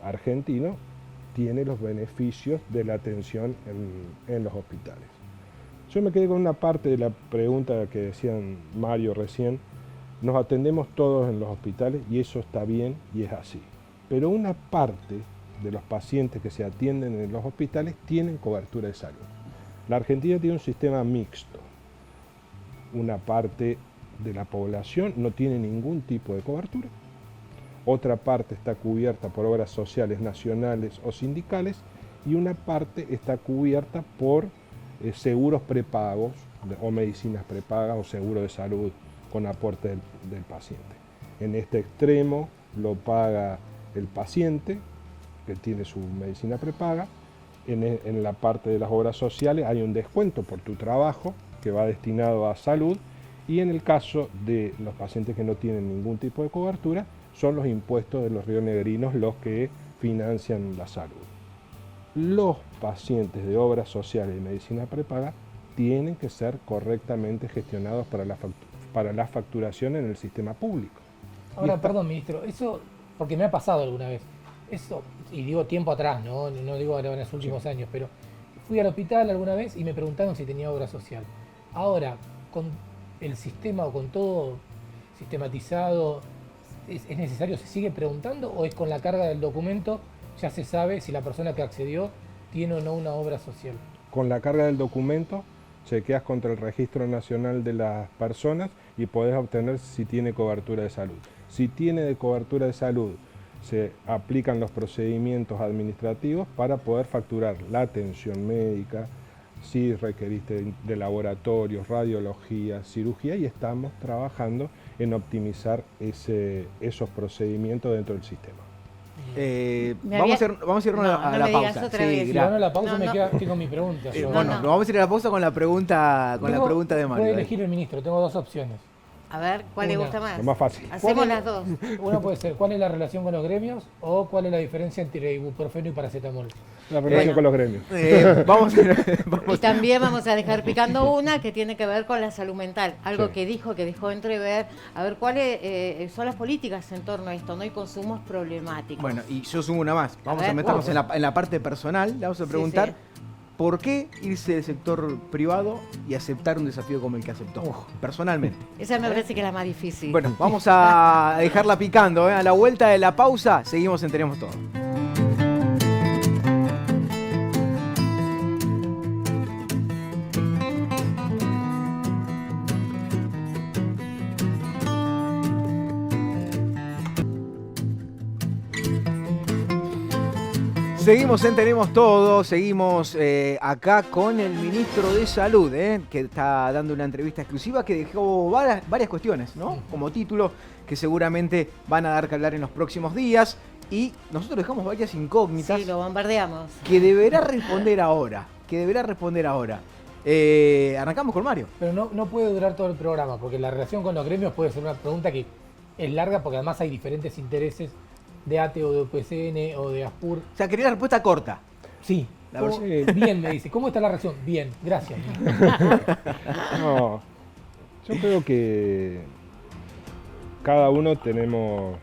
argentino, tiene los beneficios de la atención en los hospitales. Yo me quedé con una parte de la pregunta que decían Mario recién. Nos atendemos todos en los hospitales y eso está bien y es así. Pero una parte de los pacientes que se atienden en los hospitales tienen cobertura de salud. La Argentina tiene un sistema mixto. Una parte de la población no tiene ningún tipo de cobertura. Otra parte está cubierta por obras sociales nacionales o sindicales y una parte está cubierta por seguros prepagos o medicinas prepagas o seguro de salud con aporte del paciente. En este extremo lo paga el paciente, que tiene su medicina prepaga. En la parte de las obras sociales hay un descuento por tu trabajo que va destinado a salud, y en el caso de los pacientes que no tienen ningún tipo de cobertura, son los impuestos de los rionegrinos los que financian la salud. Los pacientes de obras sociales y medicina prepaga tienen que ser correctamente gestionados para la facturación en el sistema público. Ahora, perdón, ministro, eso, porque me ha pasado alguna vez, eso, y digo tiempo atrás, no digo ahora en los últimos años, pero fui al hospital alguna vez y me preguntaron si tenía obra social. Ahora, con el sistema o con todo sistematizado, ¿es necesario, se sigue preguntando, o es con la carga del documento ya se sabe si la persona que accedió tiene o no una obra social? Con la carga del documento chequeas contra el Registro Nacional de las Personas y podés obtener si tiene cobertura de salud. Si tiene cobertura de salud, se aplican los procedimientos administrativos para poder facturar la atención médica, si requeriste de laboratorios, radiología, cirugía, y estamos trabajando en optimizar esos procedimientos dentro del sistema. Vamos a irnos a la pausa. Si gano la pausa me quedo con mi pregunta. Bueno, vamos a ir a la pausa con la pregunta de Mario. Puede elegir el ministro, tengo dos opciones. A ver, ¿cuál le Una. gusta más? Lo más fácil. Hacemos las dos. Una puede ser, ¿cuál es la relación con los gremios o cuál es la diferencia entre ibuprofeno y paracetamol? La relación con los gremios. Y también vamos a dejar picando una que tiene que ver con la salud mental, algo Sí. que dejó entrever, a ver cuáles son las políticas en torno a esto, ¿no? Y consumos problemáticos. Bueno, y yo sumo una más. Vamos a, ver, meternos vamos. en la parte personal. Le vamos a Sí, preguntar sí. por qué irse del sector privado y aceptar un desafío como el que aceptó, personalmente. Esa me parece que es la más difícil. Bueno, vamos a dejarla picando. A la vuelta de la pausa, seguimos en Tenemos Todo. Seguimos en Tenemos Todo, seguimos acá con el ministro de Salud, que está dando una entrevista exclusiva que dejó varias cuestiones, ¿no? Como título, que seguramente van a dar que hablar en los próximos días. Y nosotros dejamos varias incógnitas Sí, lo bombardeamos. que deberá responder ahora. Arrancamos con Mario. Pero no puede durar todo el programa, porque la relación con los gremios puede ser una pregunta que es larga, porque además hay diferentes intereses de ATE o de UPCN o de ASPUR. O sea, quería la respuesta corta. Sí, La ¿cómo? versión- Bien, me dice. ¿Cómo está la relación? Bien, gracias. No, yo creo que cada uno tenemos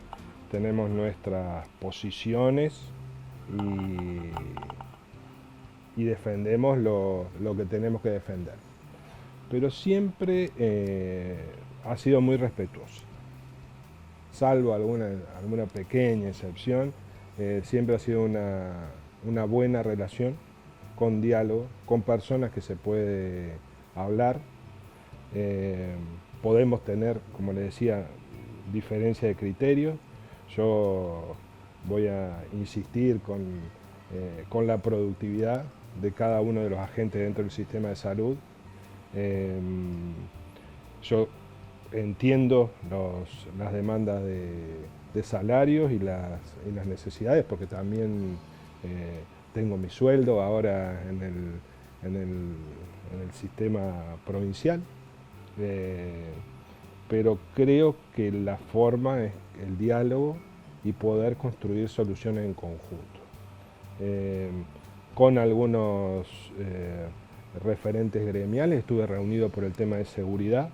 nuestras posiciones y defendemos lo que tenemos que defender. Pero siempre ha sido muy respetuoso. Salvo alguna pequeña excepción, siempre ha sido una buena relación, con diálogo, con personas que se puede hablar. Podemos tener, como le decía, diferencia de criterios. Yo voy a insistir con la productividad de cada uno de los agentes dentro del sistema de salud. Yo entiendo las demandas de salarios y las necesidades, porque también tengo mi sueldo ahora en el sistema provincial, pero creo que la forma es el diálogo y poder construir soluciones en conjunto. Con algunos referentes gremiales estuve reunido por el tema de seguridad.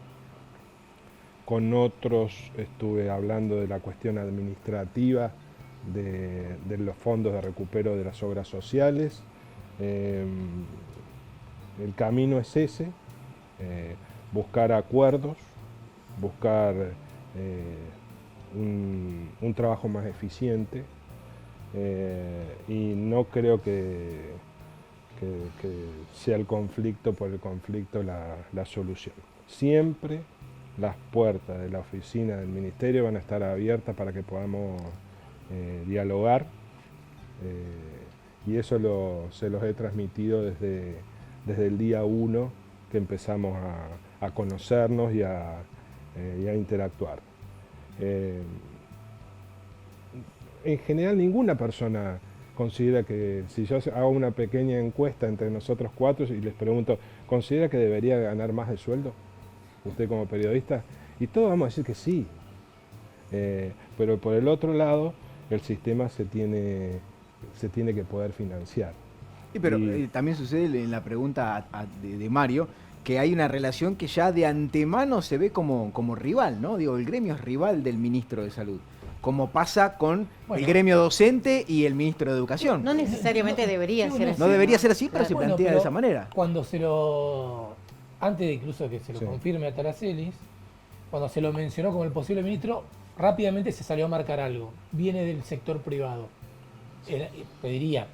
Con otros estuve hablando de la cuestión administrativa de los fondos de recupero de las obras sociales. El camino es ese, buscar acuerdos, buscar un trabajo más eficiente, y no creo que sea el conflicto por el conflicto la solución. Siempre las puertas de la oficina del ministerio van a estar abiertas para que podamos dialogar, y eso se los he transmitido desde el día 1 que empezamos a conocernos y a interactuar. En general ninguna persona considera que, si yo hago una pequeña encuesta entre nosotros cuatro y les pregunto, ¿considera que debería ganar más de sueldo usted como periodista? Y todos vamos a decir que sí. Pero por el otro lado, el sistema se tiene que poder financiar. Sí, pero también sucede en la pregunta de Mario, que hay una relación que ya de antemano se ve como rival, ¿no? Digo, el gremio es rival del ministro de Salud, como pasa con el gremio docente y el ministro de Educación. No necesariamente debería ser así. No debería ser así, pero se Bueno, plantea de esa manera. Cuando antes de incluso que se lo confirme a Taracelis, cuando se lo mencionó como el posible ministro, rápidamente se salió a marcar algo. Viene del sector privado. Pediría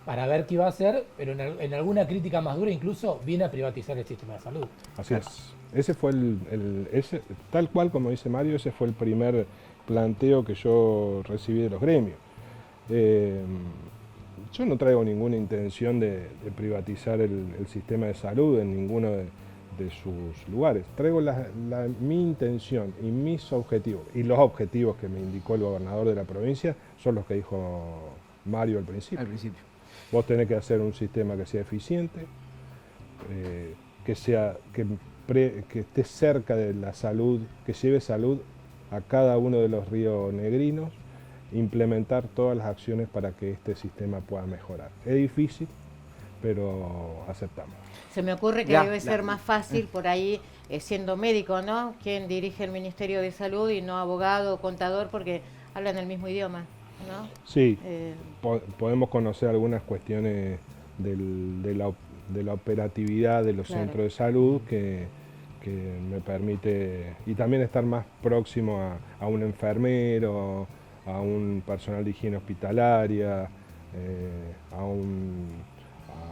para ver qué iba a hacer, pero en alguna crítica más dura incluso viene a privatizar el sistema de salud. Así es. Ese fue ese, tal cual como dice Mario, ese fue el primer planteo que yo recibí de los gremios. Yo no traigo ninguna intención de privatizar el sistema de salud en ninguno de sus lugares. Traigo mi intención y mis objetivos, y los objetivos que me indicó el gobernador de la provincia son los que dijo Mario al principio. Vos tenés que hacer un sistema que sea eficiente, que que esté cerca de la salud, que lleve salud a cada uno de los rionegrinos, implementar todas las acciones para que este sistema pueda mejorar. Es difícil, pero aceptamos. Se me ocurre que debe ser más fácil por ahí, siendo médico, ¿no? Quien dirige el Ministerio de Salud y no abogado o contador, porque hablan el mismo idioma, ¿no? Sí, podemos conocer algunas cuestiones de la operatividad de los centros de salud que me permite, y también estar más próximo a un enfermero, a un personal de higiene hospitalaria, a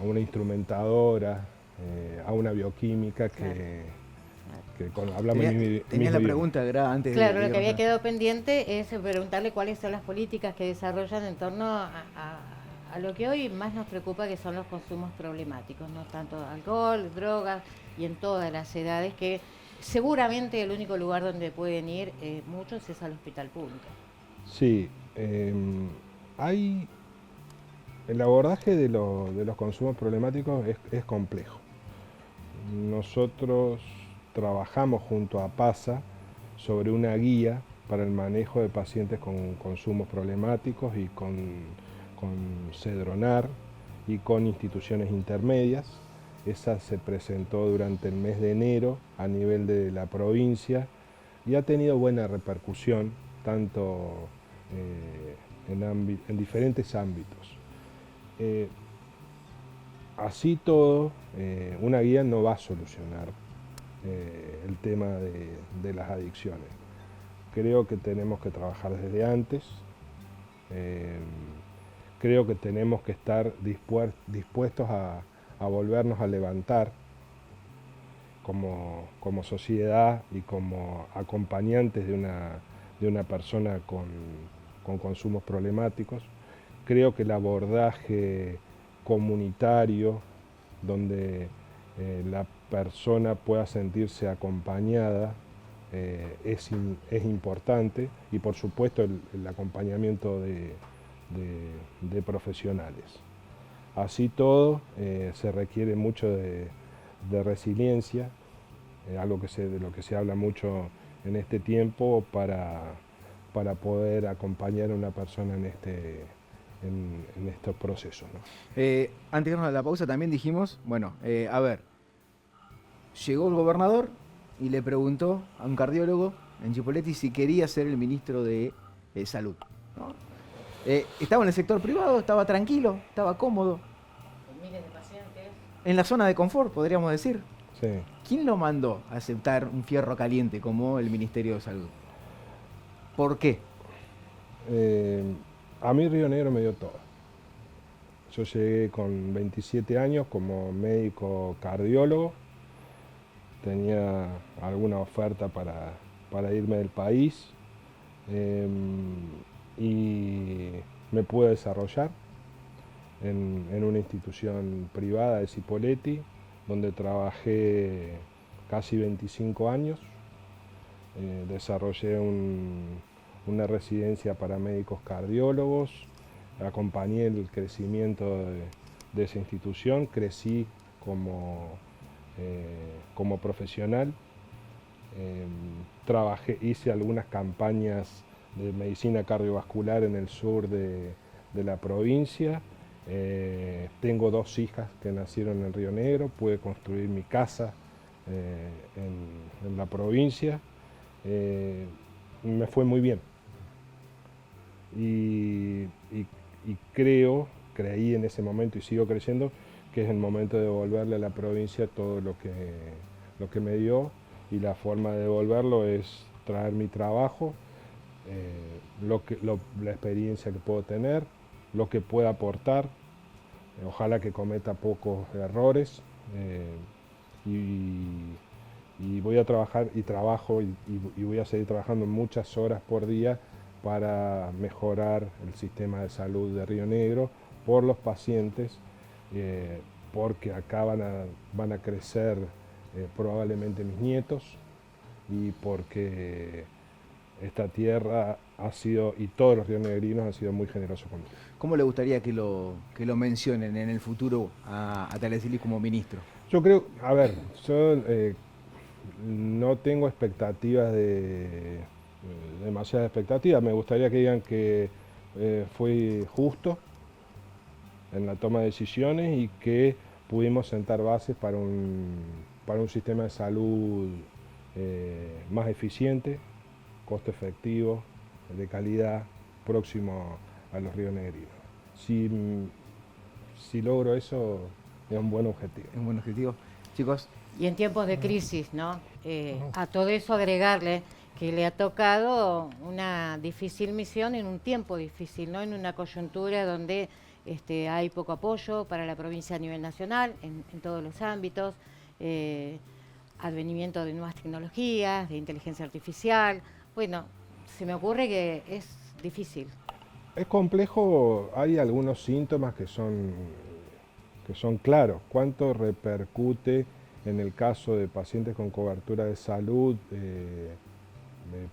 una instrumentadora, a una bioquímica que hablamos Tenía la pregunta antes Claro, de lo que había quedado pendiente es preguntarle cuáles son las políticas que desarrollan en torno a lo que hoy más nos preocupa, que son los consumos problemáticos, no tanto alcohol, drogas y en todas las edades, que seguramente el único lugar donde pueden ir muchos es al hospital público. Sí, el abordaje de los consumos problemáticos es complejo. Nosotros trabajamos junto a PASA sobre una guía para el manejo de pacientes con consumos problemáticos y con Cedronar y con instituciones intermedias. Esa se presentó durante el mes de enero a nivel de la provincia y ha tenido buena repercusión, tanto en diferentes ámbitos. Así todo, una guía no va a solucionar el tema de las adicciones. Creo que tenemos que trabajar desde antes. Creo que tenemos que estar dispuestos a volvernos a levantar como sociedad y como acompañantes de una persona con consumos problemáticos. Creo que el abordaje comunitario, donde la persona pueda sentirse acompañada, es importante, y por supuesto el acompañamiento de profesionales. Así todo, se requiere mucho de resiliencia, algo de lo que se habla mucho en este tiempo para poder acompañar a una persona en estos procesos, ¿no? Antes de irnos a la pausa también dijimos, bueno, a ver, llegó el gobernador y le preguntó a un cardiólogo en Chipoleti si quería ser el ministro de Salud, ¿no? Estaba en el sector privado, estaba tranquilo, estaba cómodo. Con miles de pacientes. En la zona de confort, podríamos decir. Sí. ¿Quién lo mandó a aceptar un fierro caliente como el Ministerio de Salud? ¿Por qué? A mí Río Negro me dio todo. Yo llegué con 27 años como médico cardiólogo. Tenía alguna oferta para irme del país. Y me pude desarrollar en una institución privada de Cipolletti, donde trabajé casi 25 años. Desarrollé una residencia para médicos cardiólogos, acompañé el crecimiento de esa institución, crecí como profesional, hice algunas campañas de medicina cardiovascular en el sur de la provincia. Tengo 2 hijas que nacieron en Río Negro, pude construir mi casa en la provincia. Me fue muy bien. Y creí en ese momento y sigo creyendo que es el momento de devolverle a la provincia todo lo que me dio, y la forma de devolverlo es traer mi trabajo, la experiencia que puedo tener, lo que pueda aportar, ojalá que cometa pocos errores, y voy a trabajar y trabajo y voy a seguir trabajando muchas horas por día para mejorar el sistema de salud de Río Negro por los pacientes, porque acá van a crecer probablemente mis nietos, y porque esta tierra ha sido, y todos los rionegrinos han sido muy generosos conmigo. ¿Cómo le gustaría que lo mencionen en el futuro a Talesili como ministro? Yo creo, a ver, yo No tengo expectativas demasiadas expectativas. Me gustaría que digan que fui justo en la toma de decisiones y que pudimos sentar bases para un sistema de salud más eficiente, costo efectivo, de calidad, próximo a los rionegrinos. Si logro eso, es un buen objetivo. Es un buen objetivo. Chicos, Y en tiempos de crisis, ¿no? A todo eso agregarle que le ha tocado una difícil misión en un tiempo difícil, ¿no? En una coyuntura donde hay poco apoyo para la provincia a nivel nacional, en todos los ámbitos, advenimiento de nuevas tecnologías, de inteligencia artificial. Bueno, se me ocurre que es difícil. Es complejo, hay algunos síntomas que son claros. ¿Cuánto repercute en el caso de pacientes con cobertura de salud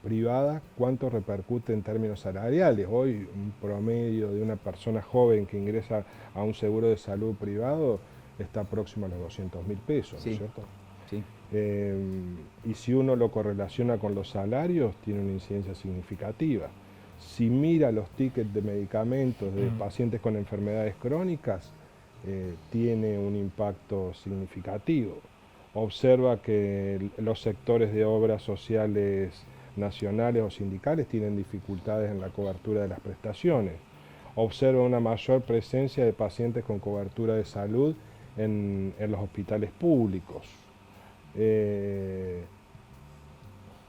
privada? ¿Cuánto repercute en términos salariales? Hoy un promedio de una persona joven que ingresa a un seguro de salud privado está próximo a los 200.000 pesos, Sí. ¿no es cierto? sí. Y si uno lo correlaciona con los salarios, tiene una incidencia significativa. Si mira los tickets de medicamentos de pacientes con enfermedades crónicas, tiene un impacto significativo. Observa que los sectores de obras sociales nacionales o sindicales tienen dificultades en la cobertura de las prestaciones. Observa una mayor presencia de pacientes con cobertura de salud en los hospitales públicos.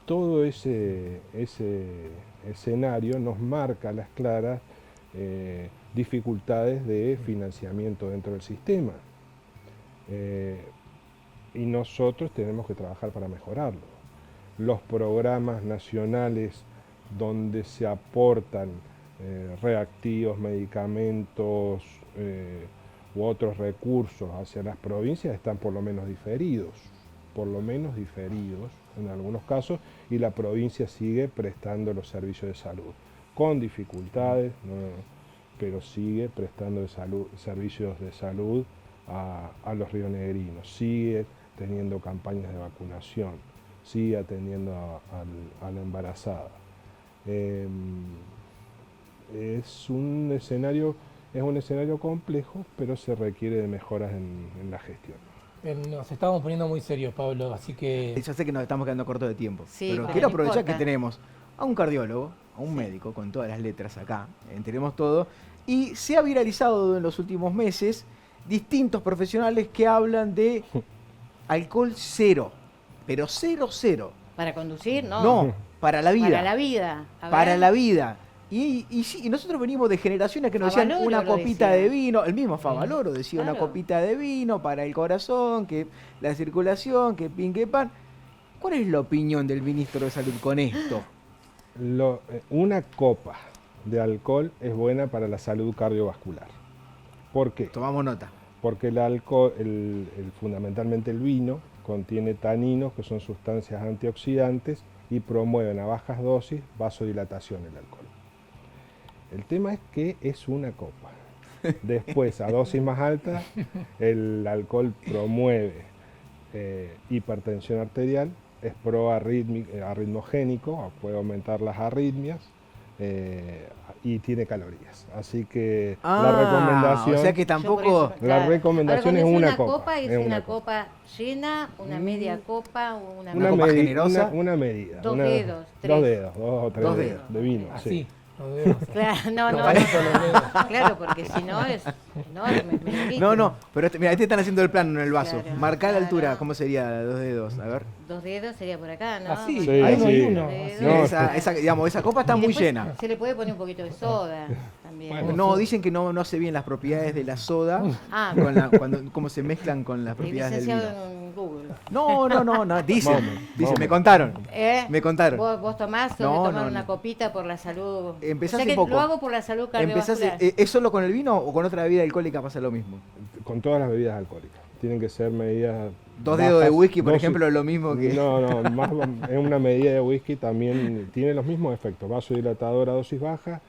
Todo ese escenario nos marca a las claras dificultades de financiamiento dentro del sistema. Y nosotros tenemos que trabajar para mejorarlo. Los programas nacionales donde se aportan reactivos, medicamentos u otros recursos hacia las provincias están por lo menos diferidos en algunos casos, y la provincia sigue prestando los servicios de salud, con dificultades, pero sigue prestando servicios de salud a los rionegrinos, sigue teniendo campañas de vacunación, sigue atendiendo a la embarazada. Es un escenario complejo, pero se requiere de mejoras en la gestión. Nos estamos poniendo muy serios, Pablo, así que... Yo sé que nos estamos quedando cortos de tiempo, Sí, pero pero quiero no aprovechar importa. que tenemos a un cardiólogo, a un médico, con todas las letras acá, tenemos todo, y se ha viralizado en los últimos meses distintos profesionales que hablan de alcohol cero, pero cero. ¿Para conducir? No. No, para la vida. Para la vida. A Para ver. la vida. Y sí, y nosotros venimos de generaciones que nos decían Favaloro una lo copita decía. de vino, el mismo Favaloro decía una Claro. copita de vino para el corazón, que la circulación, que pin, que pan. ¿Cuál es la opinión del ministro de Salud con esto? Una copa de alcohol es buena para la salud cardiovascular. ¿Por qué? Tomamos nota. Porque el alcohol, fundamentalmente el vino, contiene taninos, que son sustancias antioxidantes, y promueven a bajas dosis vasodilatación el alcohol. El tema es que es una copa. Después, a dosis más altas, el alcohol promueve hipertensión arterial, es arritmogénico, puede aumentar las arritmias y tiene calorías. Así que la recomendación... O sea que Yo por tampoco... eso, La recomendación Ahora, cuando es dice una copa, Es es una una copa llena, una media copa, una Una copa generosa. una medida. Dos una- dedos, tres. Dos dedos, dos o tres Dos dedos dedos. de vino. Así, Sí. los dedos. Claro, no. Los dedos. Claro, porque si no es enorme. No, pero mira, te están haciendo el plano en el vaso. Claro, Marcar la claro. altura, ¿cómo sería? 2 dedos, a ver. 2 dedos sería por acá, ¿no? Así, Sí, ahí no hay sí. uno. Dedos. No, esa copa está Y muy después llena. Se le puede poner un poquito de soda también. Bueno. No, dicen que no hace bien las propiedades de la soda, Ah, cómo se mezclan con las el propiedades del licenciado vino. en Google. No, dicen, Vamos. me contaron. Me contaron. ¿Vos tomás o No, de tomar no, una no. copita por la salud? Empecé O sea hace que poco. lo hago por la salud ¿Empezás, cardiovascular. ¿Es solo con el vino o con otra bebida alcohólica pasa lo mismo? Con todas las bebidas alcohólicas. Tienen que ser medidas... 2 dedos de bajas, whisky, por dosis- ejemplo, es lo mismo que... No, es una medida de whisky, también tiene los mismos efectos. Vasodilatador a dosis baja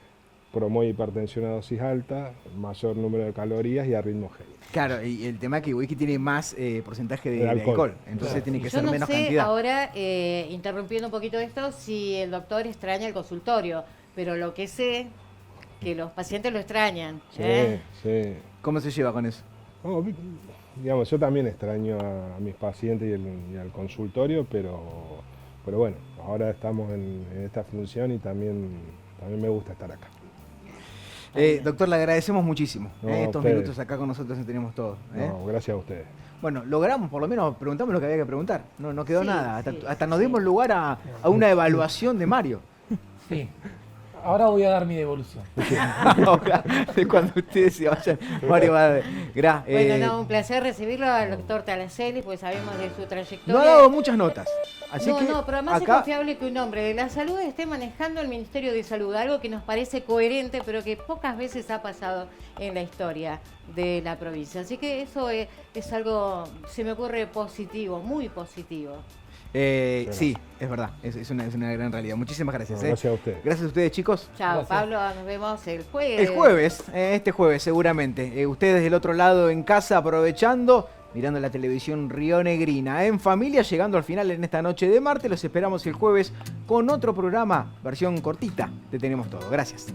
promueve hipertensión a dosis alta, mayor número de calorías y a ritmo heavy. Claro, y el tema es que el whisky tiene más porcentaje de alcohol. alcohol, entonces Claro. tiene que Yo ser no menos sé cantidad. ahora, interrumpiendo un poquito esto, si el doctor extraña el consultorio, pero lo que sé, que los pacientes lo extrañan. Sí, ¿eh? sí. ¿Cómo se lleva con eso? Oh, digamos, yo también extraño a mis pacientes y al consultorio, pero bueno, ahora estamos en esta función y también me gusta estar acá. Doctor, le agradecemos muchísimo No, estos ustedes. minutos acá con nosotros en Tenemos Todo. No, gracias a ustedes. Bueno, logramos, por lo menos preguntamos lo que había que preguntar. No quedó Sí, nada. sí, Hasta nos sí. dimos lugar a una evaluación de Mario. Sí. Ahora voy a dar mi devolución. De cuando ustedes se vayan, Mario va a... Bueno, no, un placer recibirlo al doctor Talaselli, pues sabemos de su trayectoria. no ha dado muchas notas. Así no, que pero además es acá, confiable que un hombre de la salud esté manejando el Ministerio de Salud, algo que nos parece coherente, pero que pocas veces ha pasado en la historia de la provincia. Así que eso es algo, se me ocurre positivo, muy positivo. sí, es verdad, es una gran realidad. Muchísimas gracias. No, gracias a ustedes. Gracias a ustedes, chicos. Chao, Gracias. Pablo, nos vemos el jueves. El jueves, este jueves seguramente. Ustedes del otro lado en casa aprovechando, mirando la televisión rionegrina. En familia, llegando al final en esta noche de martes. Los esperamos el jueves con otro programa, versión cortita de Tenemos Todo. Gracias.